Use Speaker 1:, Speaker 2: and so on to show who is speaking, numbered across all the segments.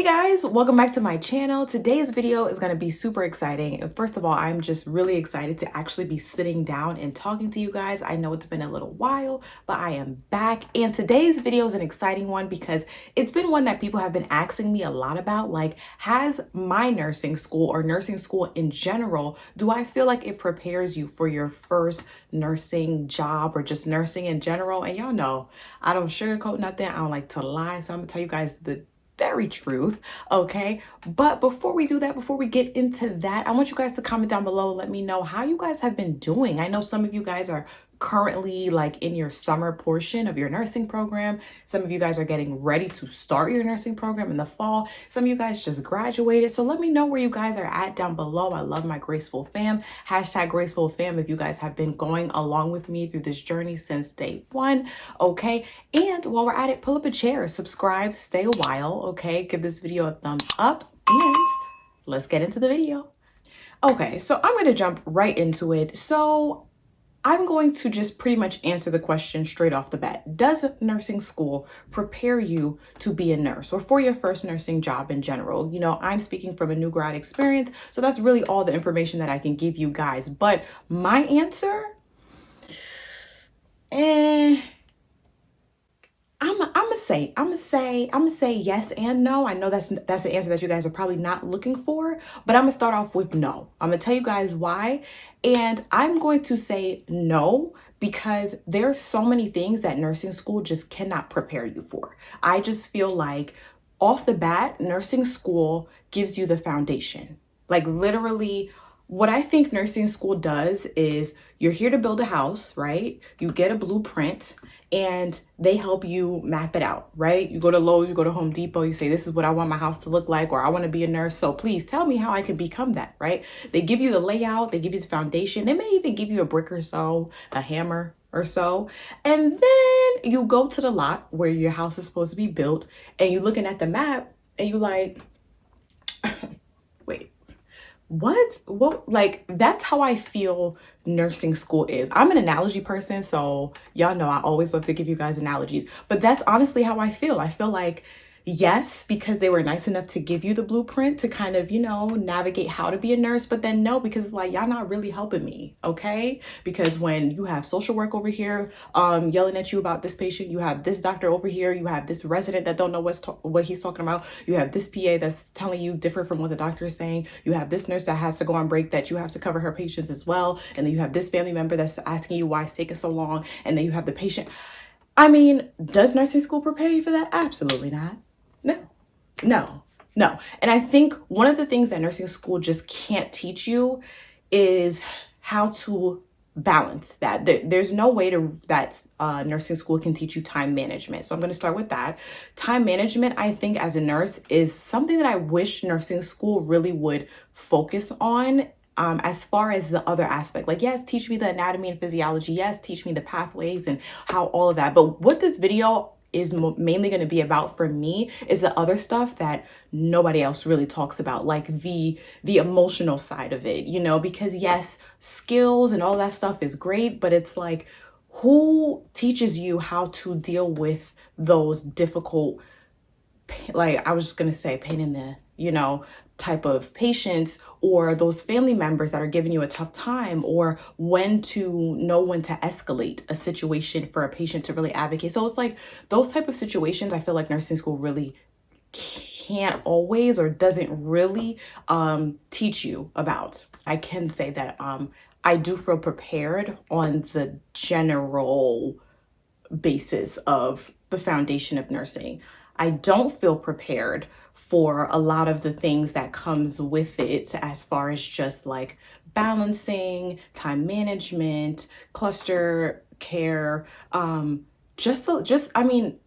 Speaker 1: Guys, welcome back to my channel. Today's video is going to be super exciting. First of all, I'm just really excited to actually be sitting down and talking to you guys. I know it's been a little while, but I am back. And today's video is an exciting one because it's been one that people have been asking me a lot about. Like, has my nursing school or nursing school in general, do I feel like it prepares you for your first nursing job or just nursing in general? And y'all know, I don't sugarcoat nothing. I don't like to lie. So I'm going to tell you guys the very truth, okay? But before we do that, before we get into that, I want you guys to comment down below. Let me know how you guys have been doing. I know some of you guys are currently like in your summer portion of your nursing program. Some of you guys are getting ready to start your nursing program in the fall. Some of you guys just graduated. So let me know where you guys are at down below. I love my Graceful Fam. Hashtag Graceful Fam if you guys have been going along with me through this journey since day one, okay? And while we're at it, pull up a chair, subscribe, stay a while, okay? Give this video a thumbs up and let's get into the video. Okay, so I'm going to jump right into it. So I'm going to just pretty much answer the question straight off the bat. Does nursing school prepare you to be a nurse or for your first nursing job in general? You know, I'm speaking from a new grad experience, so that's really all the information that I can give you guys. But my answer, I'm gonna say yes and no. I know that's the answer that you guys are probably not looking for, but I'm gonna start off with no. I'm gonna tell you guys why, and I'm going to say no because there's so many things that nursing school just cannot prepare you for. I just feel like off the bat, nursing school gives you the foundation. Like literally, what I think nursing school does is you're here to build a house, right? You get a blueprint and they help you map it out, right? You go to Lowe's, you go to Home Depot, you say, this is what I want my house to look like, or I want to be a nurse. So please tell me how I could become that, right? They give you the layout, they give you the foundation. They may even give you a brick or so, a hammer or so. And then you go to the lot where your house is supposed to be built and you're looking at the map and you like, wait, what, like that's how I feel nursing school is. I'm an analogy person, so y'all know I always love to give you guys analogies, but that's honestly how I feel. I feel like yes, because they were nice enough to give you the blueprint to kind of, you know, navigate how to be a nurse, but then no, because it's like, y'all not really helping me, okay? Because when you have social work over here yelling at you about this patient, you have this doctor over here, you have this resident that don't know what he's talking about, you have this PA that's telling you different from what the doctor is saying, you have this nurse that has to go on break that you have to cover her patients as well, and then you have this family member that's asking you why it's taking so long, and then you have the patient. I mean, does nursing school prepare you for that? Absolutely not. No. And I think one of the things that nursing school just can't teach you is how to balance that. There's no way that nursing school can teach you time management. So I'm going to start with that. Time management, I think as a nurse, is something that I wish nursing school really would focus on. As far as the other aspect, like, yes, teach me the anatomy and physiology. Yes, teach me the pathways and how all of that. But what this video is mainly going to be about for me is the other stuff that nobody else really talks about, like the emotional side of it, you know, because yes, skills and all that stuff is great, but it's like, who teaches you how to deal with those difficult, like I was just going to say pain in the, you know, type of patients, or those family members that are giving you a tough time, or when to know when to escalate a situation for a patient to really advocate. So it's like those type of situations I feel like nursing school really can't always or doesn't really teach you about. I can say that I do feel prepared on the general basis of the foundation of nursing. I don't feel prepared for a lot of the things that comes with it, as far as just like balancing, time management, cluster care, I mean,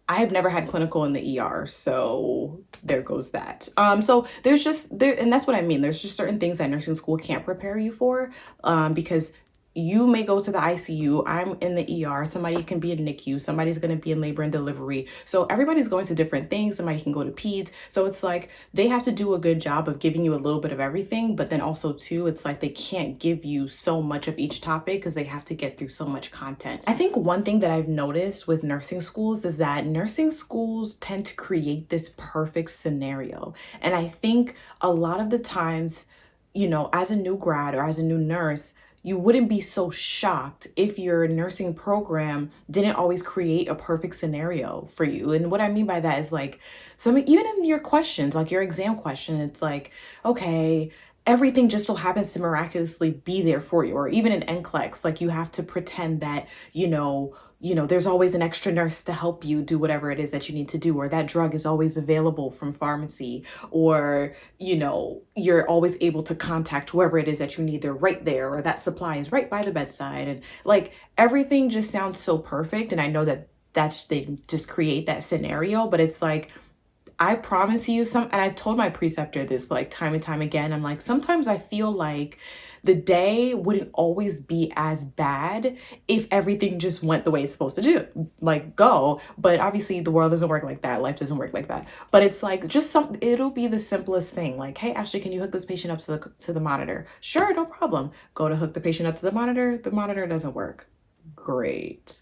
Speaker 1: I have never had clinical in the ER, so there goes that. So and that's what I mean. There's just certain things that nursing school can't prepare you for, because you may go to the ICU, I'm in the ER, somebody can be in NICU, somebody's going to be in labor and delivery. So everybody's going to different things. Somebody can go to peds. So it's like they have to do a good job of giving you a little bit of everything, but then also too, it's like they can't give you so much of each topic because they have to get through so much content. I think one thing that I've noticed with nursing schools is that nursing schools tend to create this perfect scenario. And I think a lot of the times, you know, as a new grad or as a new nurse, you wouldn't be so shocked if your nursing program didn't always create a perfect scenario for you. And what I mean by that is like some, even in your questions, like your exam question, it's like, okay, everything just so happens to miraculously be there for you. Or even in NCLEX, like you have to pretend that, there's always an extra nurse to help you do whatever it is that you need to do, or that drug is always available from pharmacy, or, you're always able to contact whoever it is that you need. They're right there, or that supply is right by the bedside. And like everything just sounds so perfect. And I know that they just create that scenario, but it's like, I promise you and I've told my preceptor this like time and time again. I'm like, sometimes I feel like the day wouldn't always be as bad if everything just went the way it's supposed to go. But obviously the world doesn't work like that. Life doesn't work like that. But it's like it'll be the simplest thing. Like, hey, Ashley, can you hook this patient up to the monitor? Sure, no problem. Go to hook the patient up to the monitor. The monitor doesn't work. Great.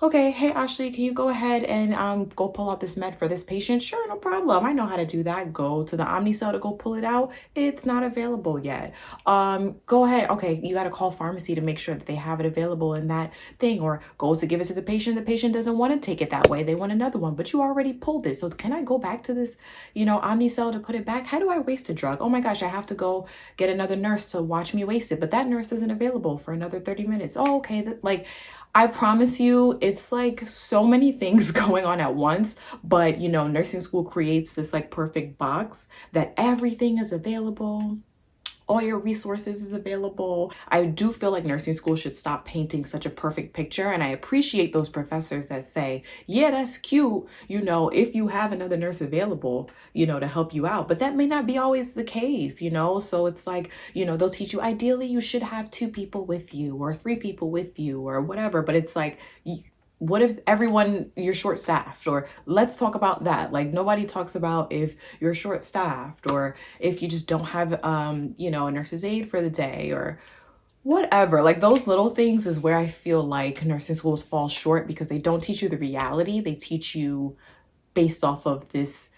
Speaker 1: Okay, hey Ashley, can you go ahead and go pull out this med for this patient? Sure, no problem. I know how to do that. Go to the Omnicell to go pull it out. It's not available yet. Go ahead. Okay, you got to call pharmacy to make sure that they have it available in that thing, or goes to give it to the patient. The patient doesn't want to take it that way. They want another one, but you already pulled it. So can I go back to this, Omnicell to put it back? How do I waste a drug? Oh my gosh, I have to go get another nurse to watch me waste it, but that nurse isn't available for another 30 minutes. Oh, okay. I promise you, it's like so many things going on at once, but nursing school creates this like perfect box that everything is available. All your resources is available. I do feel like nursing school should stop painting such a perfect picture. And I appreciate those professors that say, yeah, that's cute, if you have another nurse available, to help you out. But that may not be always the case, So it's like, they'll teach you, ideally, you should have 2 people with you or 3 people with you or whatever. But it's like, what if you're short staffed? Or let's talk about that. Like nobody talks about if you're short staffed or if you just don't have, a nurse's aide for the day or whatever. Like those little things is where I feel like nursing schools fall short because they don't teach you the reality. They teach you based off of this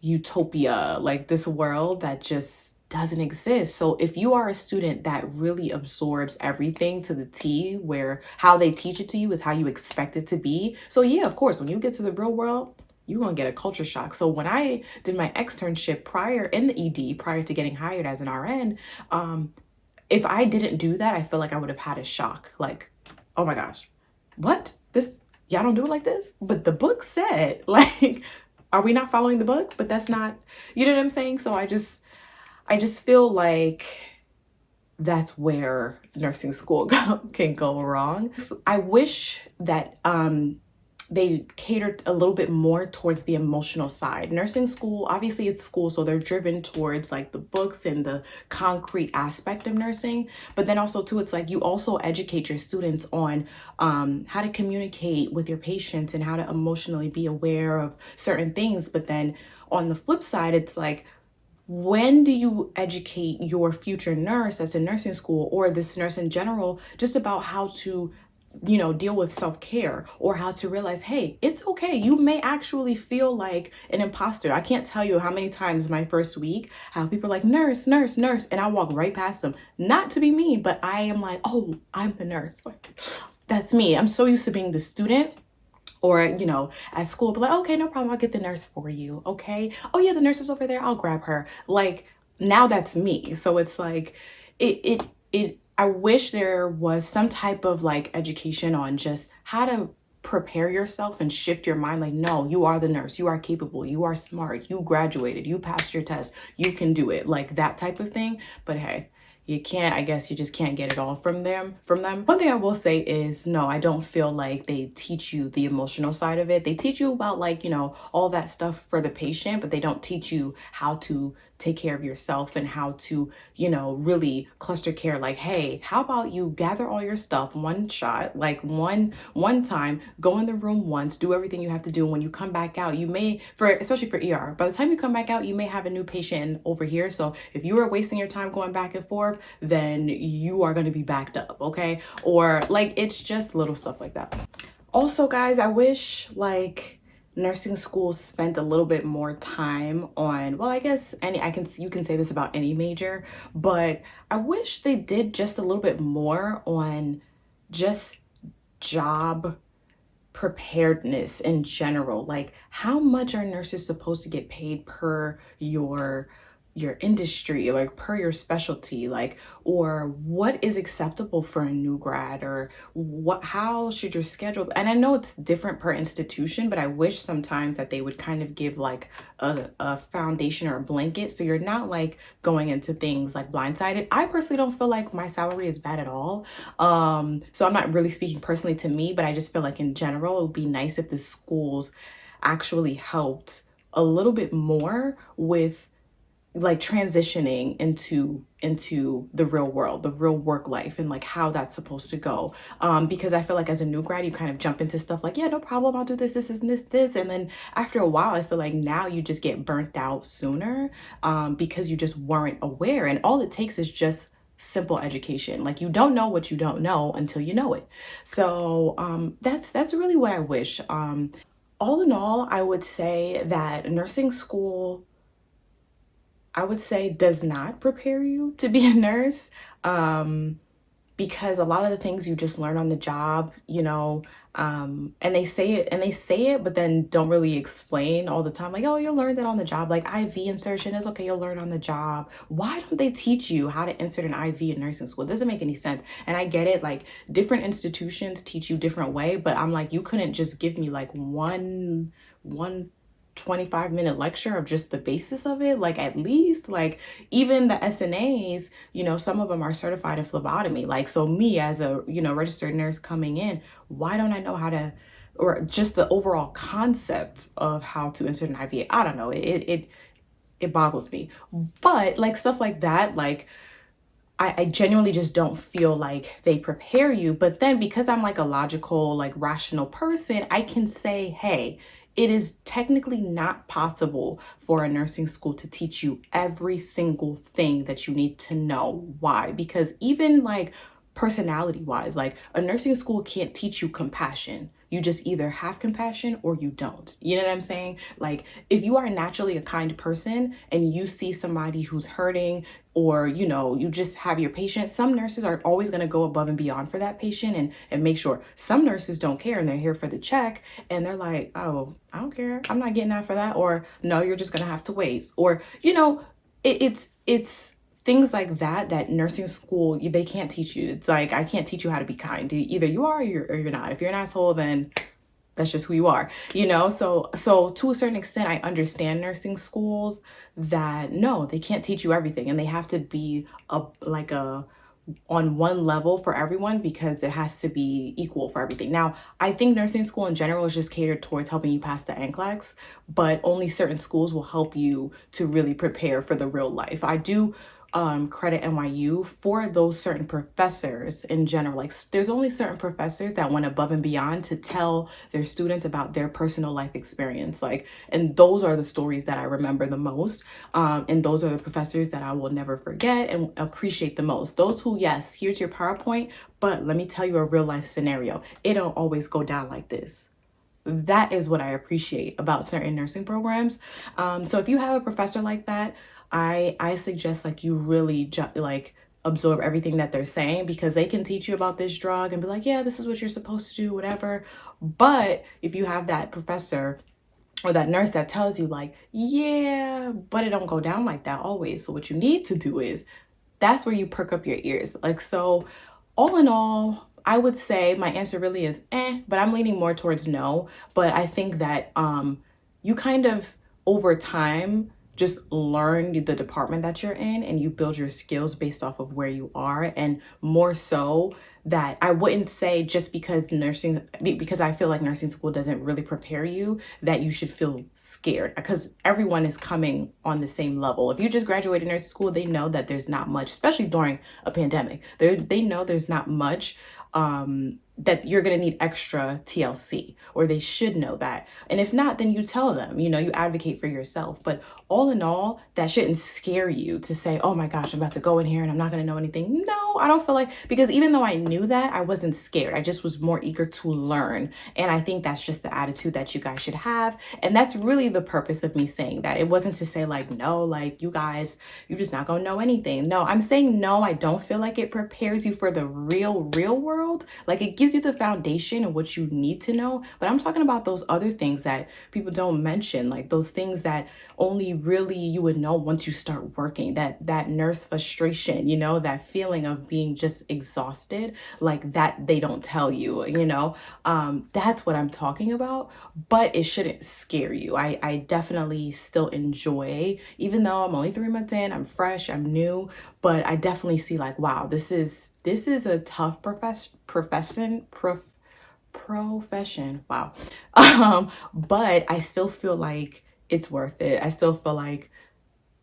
Speaker 1: utopia, like this world that just doesn't exist. So if you are a student that really absorbs everything to the T, where how they teach it to you is how you expect it to be. So yeah, of course, when you get to the real world, you're going to get a culture shock. So when I did my externship prior to getting hired as an RN, if I didn't do that, I feel like I would have had a shock. Like, oh my gosh, what? Y'all don't do it like this? But the book said, like, are we not following the book? But that's not, you know what I'm saying? So I just feel like that's where nursing school can go wrong. I wish that they catered a little bit more towards the emotional side. Nursing school, obviously it's school, so they're driven towards like the books and the concrete aspect of nursing. But then also too, it's like you also educate your students on how to communicate with your patients and how to emotionally be aware of certain things. But then on the flip side, it's like, when do you educate your future nurse that's in nursing school or this nurse in general just about how to deal with self-care or how to realize, hey, it's okay. You may actually feel like an imposter. I can't tell you how many times my first week, how people are like, nurse, nurse, nurse. And I walk right past them, not to be mean, but I am like, oh, I'm the nurse. Like, that's me. I'm so used to being the student. Or, at school, be like, okay, no problem. I'll get the nurse for you. Okay. Oh yeah, the nurse is over there. I'll grab her. Like now that's me. So it's like, I wish there was some type of like education on just how to prepare yourself and shift your mind. Like, no, you are the nurse. You are capable. You are smart. You graduated. You passed your test. You can do it. Like that type of thing. But hey, you can't, I guess you just can't get it all from them. One thing I will say is, no, I don't feel like they teach you the emotional side of it. They teach you about like, all that stuff for the patient, but they don't teach you how to take care of yourself and how to, really cluster care. Like, hey, how about you gather all your stuff one shot, like one time, go in the room once, do everything you have to do. When you come back out, you may, for especially for ER, by the time you come back out, you may have a new patient over here. So if you are wasting your time going back and forth, then you are going to be backed up, okay? Or like, it's just little stuff like that. Also, guys, I wish like nursing schools spent a little bit more time on, well, I guess you can say this about any major, but I wish they did just a little bit more on just job preparedness in general. Like, how much are nurses supposed to get paid per your industry, like per your specialty, like, or what is acceptable for a new grad, or how should your schedule, and I know it's different per institution, but I wish sometimes that they would kind of give like a foundation or a blanket, so you're not like going into things like blindsided. I personally don't feel like my salary is bad at all. So I'm not really speaking personally to me, but I just feel like in general, it would be nice if the schools actually helped a little bit more with like transitioning into the real world, the real work life, and like how that's supposed to go. Because I feel like as a new grad, you kind of jump into stuff like, yeah, no problem, I'll do this and this. And then after a while, I feel like now you just get burnt out sooner, because you just weren't aware. And all it takes is just simple education. Like, you don't know what you don't know until you know it. So that's really what I wish. All in all, I would say that nursing school, I would say, does not prepare you to be a nurse, because a lot of the things you just learn on the job, and they say it, but then don't really explain all the time. Like, oh, you'll learn that on the job. Like, IV insertion is okay, you'll learn on the job. Why don't they teach you how to insert an IV in nursing school? It doesn't make any sense. And I get it, like different institutions teach you different way, but I'm like, you couldn't just give me like one 25-minute lecture of just the basis of it. Like, at least, like, even the SNAs, some of them are certified in phlebotomy. Like, so me as a, registered nurse coming in, why don't I know how to, or just the overall concept of how to insert an IV? I don't know. It boggles me. But like stuff like that, like, I genuinely just don't feel like they prepare you. But then because I'm like a logical, like rational person, I can say, hey, it is technically not possible for a nursing school to teach you every single thing that you need to know. Why? Because even like personality wise, like a nursing school can't teach you compassion. You just either have compassion or you don't. You know what I'm saying? Like, if you are naturally a kind person and you see somebody who's hurting, or, you just have your patient, some nurses are always going to go above and beyond for that patient and make sure. Some nurses don't care and they're here for the check and they're like, oh, I don't care, I'm not getting that for that. Or no, you're just going to have to wait. Or, it's things like that nursing school, they can't teach you. It's like, I can't teach you how to be kind. Either you are, or you're not. If you're an asshole, then that's just who you are, so to a certain extent, I understand nursing schools that no, they can't teach you everything, and they have to be on one level for everyone, because it has to be equal for everything. Now, I think nursing school in general is just catered towards helping you pass the NCLEX, but only certain schools will help you to really prepare for the real life. I do credit NYU for those certain professors in general. Like, there's only certain professors that went above and beyond to tell their students about their personal life experience. Like, and those are the stories that I remember the most. And those are the professors that I will never forget and appreciate the most. Those who, yes, here's your PowerPoint, but let me tell you a real life scenario. It don't always go down like this. That is what I appreciate about certain nursing programs. So if you have a professor like that, I suggest like you really like absorb everything that they're saying, because they can teach you about this drug and be like, yeah, this is what you're supposed to do, whatever. But if you have that professor or that nurse that tells you like, yeah, but it don't go down like that always. So what you need to do is, that's where you perk up your ears. Like, so all in all, I would say my answer really is but I'm leaning more towards no. But I think that you kind of over time just learn the department that you're in, and you build your skills based off of where you are, and more so that I wouldn't say just because because I feel like nursing school doesn't really prepare you, that you should feel scared, because everyone is coming on the same level. If you just graduated nursing school, they know that there's not much, especially during a pandemic. They know there's not much that you're going to need extra TLC, or they should know that. And if not, then you tell them, you advocate for yourself. But all in all, that shouldn't scare you to say, oh my gosh, I'm about to go in here and I'm not going to know anything. No, I don't feel like, because even though I knew that, I wasn't scared. I just was more eager to learn. And I think that's just the attitude that you guys should have. And that's really the purpose of me saying that. It wasn't to say like, no, like you guys, you're just not going to know anything. No, I'm saying no, I don't feel like it prepares you for the real world. Like it gives you the foundation of what you need to know. But I'm talking about those other things that people don't mention, like those things that only really you would know once you start working, that nurse frustration, that feeling of being just exhausted, like that they don't tell you, that's what I'm talking about. But it shouldn't scare you. I definitely still enjoy, even though I'm only 3 months in, I'm fresh, I'm new, but I definitely see like, wow, this is a tough profession. Wow. But I still feel like it's worth it. I still feel like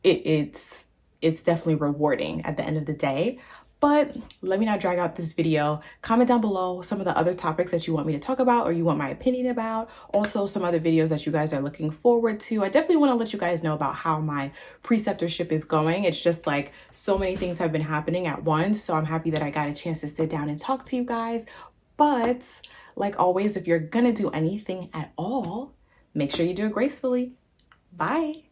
Speaker 1: it's definitely rewarding at the end of the day. But let me not drag out this video. Comment down below some of the other topics that you want me to talk about or you want my opinion about. Also, some other videos that you guys are looking forward to. I definitely want to let you guys know about how my preceptorship is going. It's just like so many things have been happening at once. So I'm happy that I got a chance to sit down and talk to you guys. But like always, if you're gonna do anything at all, make sure you do it gracefully. Bye.